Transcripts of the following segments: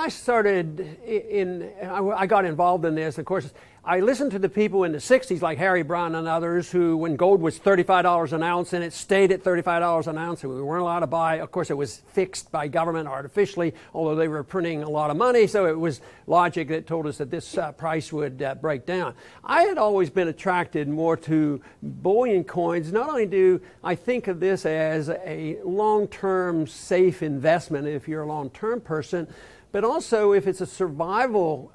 I started I got involved in this, of course, I listened to the people in the 60s like Harry Brown and others who, when gold was $35 an ounce and it stayed at $35 an ounce and we weren't allowed to buy, of course it was fixed by government artificially, although they were printing a lot of money, so it was logic that told us that this price would break down. I had always been attracted more to bullion coins. Not only do I think of this as a long-term safe investment if you're a long-term person, but also if it's a survival,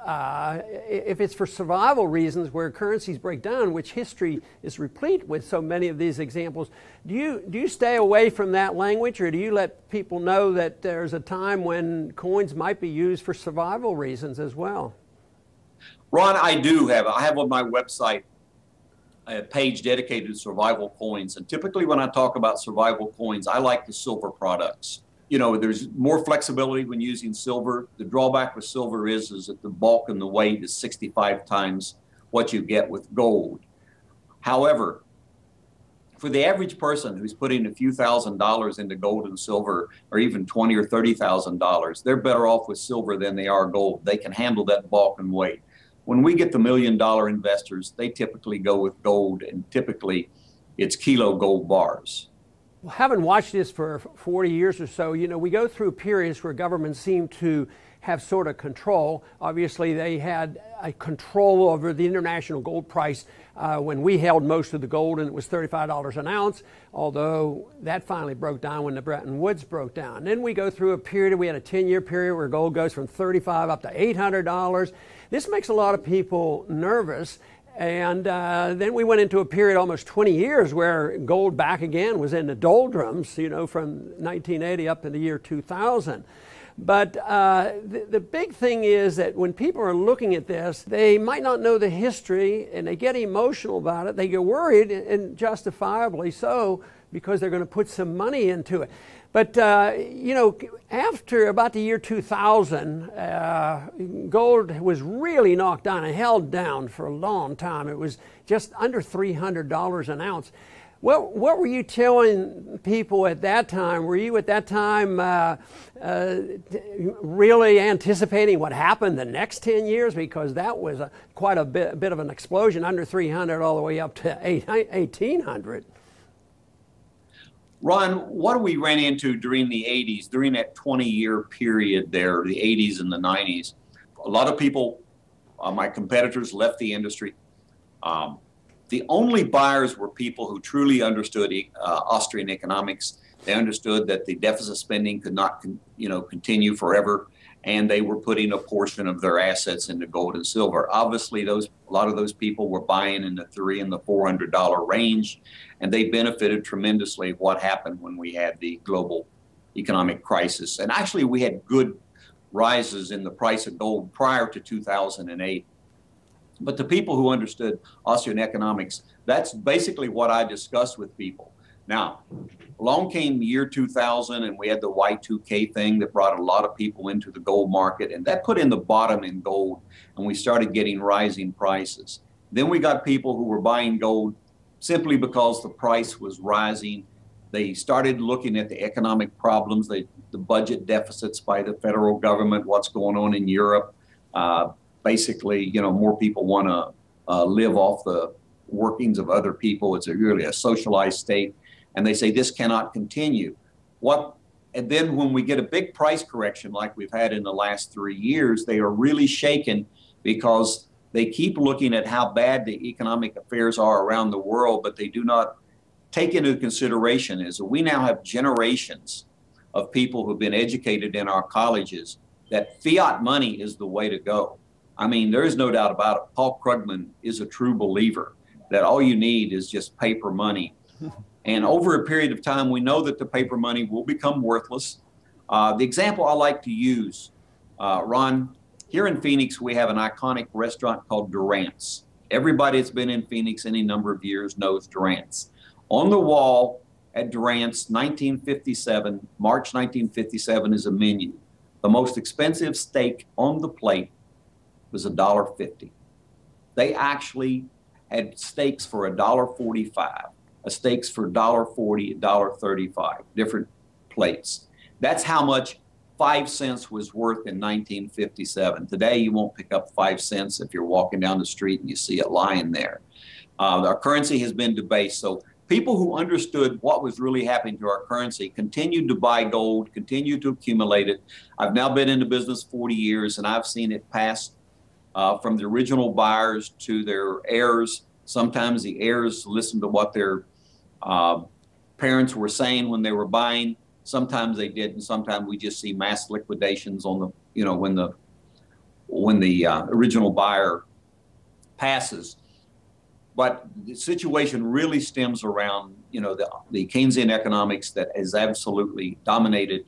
if it's for survival reasons where currencies break down, which history is replete with so many of these examples. Do you stay away from that language, or do you let people know that there's a time when coins might be used for survival reasons as well? Ron, I have on my website a page dedicated to survival coins, and typically when I talk about survival coins, I like the silver products. You know, there's more flexibility when using silver. The drawback with silver is that the bulk and the weight is 65 times what you get with gold. However, for the average person who's putting a few $1,000s into gold and silver, or even $20,000 or $30,000, they're better off with silver than they are gold. They can handle that bulk and weight. When we get the $1 million investors, they typically go with gold, and typically it's kilo gold bars. Well, having watched this for 40 years or so, you know, we go through periods where governments seem to have sort of control. Obviously, they had a control over the international gold price when we held most of the gold, and it was $35 an ounce, although that finally broke down when the Bretton Woods broke down. Then we go through a period, we had a 10-year period where gold goes from $35 up to $800. This makes a lot of people nervous. And then we went into a period almost 20 years where gold back again was in the doldrums, you know, from 1980 up to the year 2000. But the big thing is that when people are looking at this, they might not know the history and they get emotional about it. They get worried, and justifiably so, because they're going to put some money into it. But, you know, after about the year 2000, gold was really knocked down and held down for a long time. It was just under $300 an ounce. What were you telling people at that time? Were you at that time really anticipating what happened the next 10 years? Because that was quite a bit of an explosion, under 300 all the way up to 1800. Ron, what we ran into during the 80s, during that 20-year period there, the 80s and the 90s, a lot of people, my competitors, left the industry. The only buyers were people who truly understood Austrian economics. They understood that the deficit spending could not continue forever, and they were putting a portion of their assets into gold and silver. Obviously, a lot of those people were buying in the $300 and the $400 range, and they benefited tremendously of what happened when we had the global economic crisis. And actually, we had good rises in the price of gold prior to 2008. But the people who understood Austrian economics, that's basically what I discussed with people. Now, along came the year 2000, and we had the Y2K thing that brought a lot of people into the gold market, and that put in the bottom in gold, and we started getting rising prices. Then we got people who were buying gold simply because the price was rising. They started looking at the economic problems, the budget deficits by the federal government, what's going on in Europe. Basically, more people want to live off the workings of other people. It's really a socialized state. And they say this cannot continue. And then when we get a big price correction like we've had in the last 3 years, they are really shaken because they keep looking at how bad the economic affairs are around the world, but they do not take into consideration is that we now have generations of people who've been educated in our colleges that fiat money is the way to go. I mean, there is no doubt about it. Paul Krugman is a true believer that all you need is just paper money. And over a period of time, we know that the paper money will become worthless. The example I like to use, Ron, here in Phoenix, we have an iconic restaurant called Durant's. Everybody that's been in Phoenix any number of years knows Durant's. On the wall at Durant's, 1957, March 1957 is a menu. The most expensive steak on the plate was $1.50. They actually had steaks for $1.45, steaks for $1.40, $1.35, different plates. That's how much 5 cents was worth in 1957. Today, you won't pick up 5 cents if you're walking down the street and you see it lying there. Our currency has been debased. So people who understood what was really happening to our currency continued to buy gold, continued to accumulate it. I've now been in the business 40 years, and I've seen it pass from the original buyers to their heirs. Sometimes the heirs listened to what their parents were saying when they were buying. Sometimes they didn't. Sometimes we just see mass liquidations on the, when the original buyer passes. But the situation really stems around, the Keynesian economics that has absolutely dominated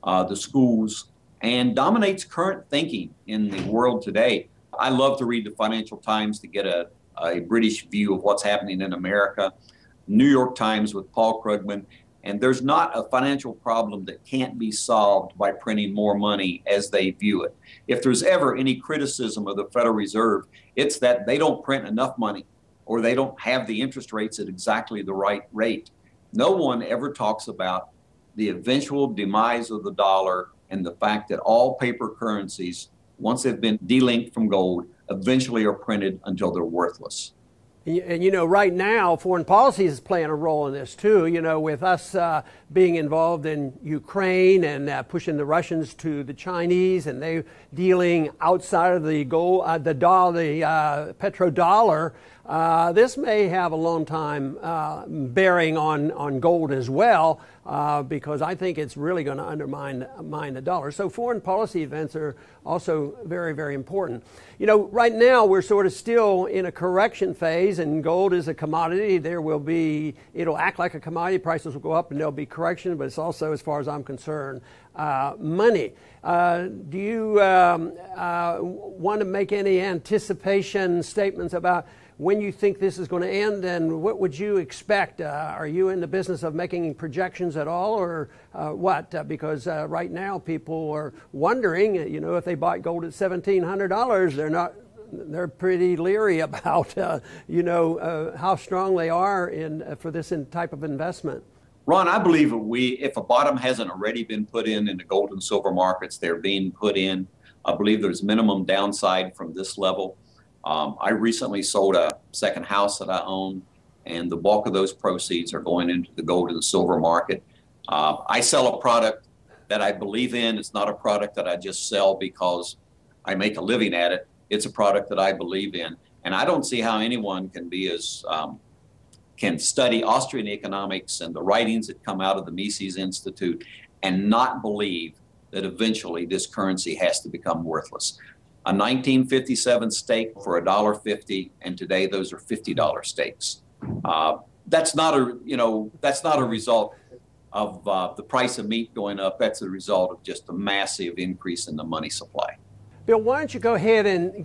the schools and dominates current thinking in the world today. I love to read the Financial Times to get a British view of what's happening in America. New York Times with Paul Krugman. And there's not a financial problem that can't be solved by printing more money as they view it. If there's ever any criticism of the Federal Reserve, it's that they don't print enough money or they don't have the interest rates at exactly the right rate. No one ever talks about the eventual demise of the dollar and the fact that all paper currencies, once they've been delinked from gold, eventually are printed until they're worthless. And right now, foreign policy is playing a role in this too. With us being involved in Ukraine and pushing the Russians to the Chinese, and they dealing outside of the gold, the petrodollar. This may have a long time bearing on gold as well, because I think it's really going to undermine the dollar. So foreign policy events are also very, very important. Right now we're sort of still in a correction phase, and gold is a commodity. It'll act like a commodity. Prices will go up and there'll be correction, but it's also, as far as I'm concerned, money. Do you want to make any anticipation statements about when you think this is going to end, and what would you expect? Are you in the business of making projections at all, or what? Because right now people are wondering, if they bought gold at $1,700, they're pretty leery about, how strong they are for this type of investment. Ron, I believe if a bottom hasn't already been put in the gold and silver markets, they're being put in. I believe there's minimum downside from this level. I recently sold a second house that I own, and the bulk of those proceeds are going into the gold and silver market. I sell a product that I believe in. It's not a product that I just sell because I make a living at it. It's a product that I believe in. And I don't see how anyone can study Austrian economics and the writings that come out of the Mises Institute and not believe that eventually this currency has to become worthless. A 1957 steak for $1.50, and today those are $50 steaks. That's not a result of the price of meat going up. That's a result of just a massive increase in the money supply. Bill, why don't you go ahead and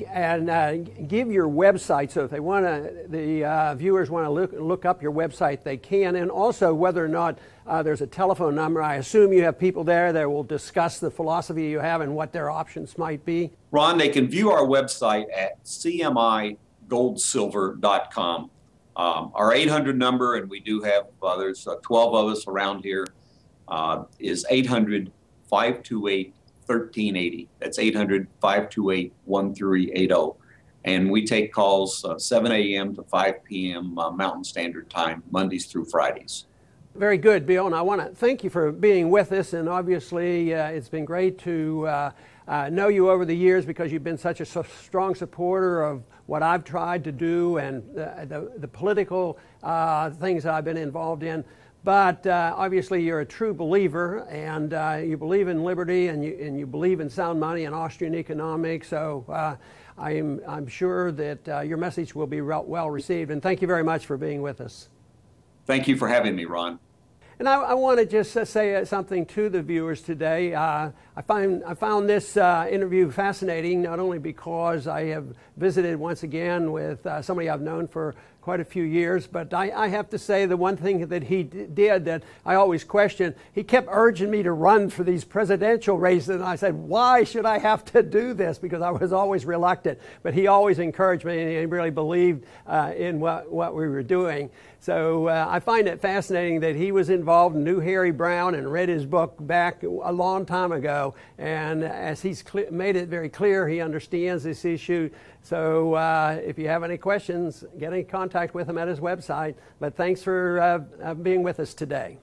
give your website, so if they the viewers want to look up your website, they can, and also whether or not there's a telephone number. I assume you have people there that will discuss the philosophy you have and what their options might be. Ron, they can view our website at CMIGoldSilver.com. Our 800 number, and we do have, there's 12 of us around here, is 800-528-1380. That's 800-528-1380. And we take calls 7 a.m. to 5 p.m. Mountain Standard Time, Mondays through Fridays. Very good, Bill. And I want to thank you for being with us. And obviously, it's been great to know you over the years, because you've been such a strong supporter of what I've tried to do and the political things that I've been involved in. But obviously, you're a true believer, and you believe in liberty, and you believe in sound money and Austrian economics. So I'm sure that your message will be well received. And thank you very much for being with us. Thank you for having me, Ron. And I want to just say something to the viewers today. I found this interview fascinating, not only because I have visited once again with somebody I've known for quite a few years. But I have to say, the one thing that he did that I always questioned, he kept urging me to run for these presidential races, and I said, why should I have to do this? Because I was always reluctant. But he always encouraged me, and he really believed in what we were doing. So I find it fascinating that he was involved and knew Harry Brown and read his book back a long time ago. And as he's made it very clear, he understands this issue. So if you have any questions, get in contact with him at his website. But thanks for being with us today.